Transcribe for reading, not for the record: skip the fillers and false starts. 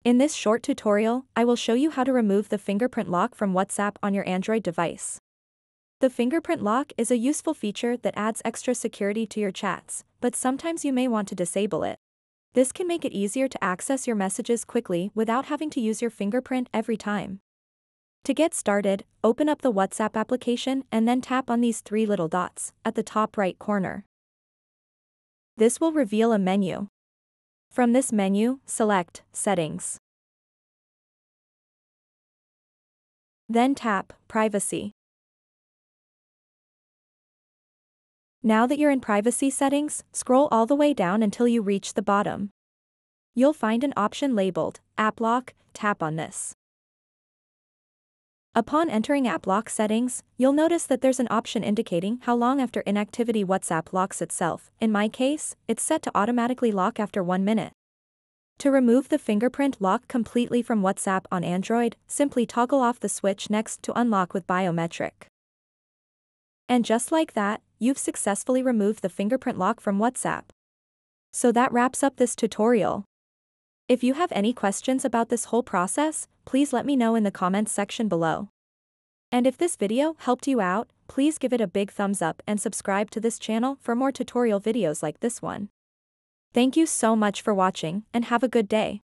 In this short tutorial, I will show you how to remove the fingerprint lock from WhatsApp on your Android device. The fingerprint lock is a useful feature that adds extra security to your chats, but sometimes you may want to disable it. This can make it easier to access your messages quickly without having to use your fingerprint every time. To get started, open up the WhatsApp application and then tap on these three little dots at the top right corner. This will reveal a menu. From this menu, select Settings. Then tap Privacy. Now that you're in Privacy Settings, scroll all the way down until you reach the bottom. You'll find an option labeled App Lock. Tap on this. Upon entering App Lock settings, you'll notice that there's an option indicating how long after inactivity WhatsApp locks itself. In my case, it's set to automatically lock after 1 minute. To remove the fingerprint lock completely from WhatsApp on Android, simply toggle off the switch next to Unlock with Biometric. And just like that, you've successfully removed the fingerprint lock from WhatsApp. So that wraps up this tutorial. If you have any questions about this whole process, please let me know in the comments section below. And if this video helped you out, please give it a big thumbs up and subscribe to this channel for more tutorial videos like this one. Thank you so much for watching and have a good day.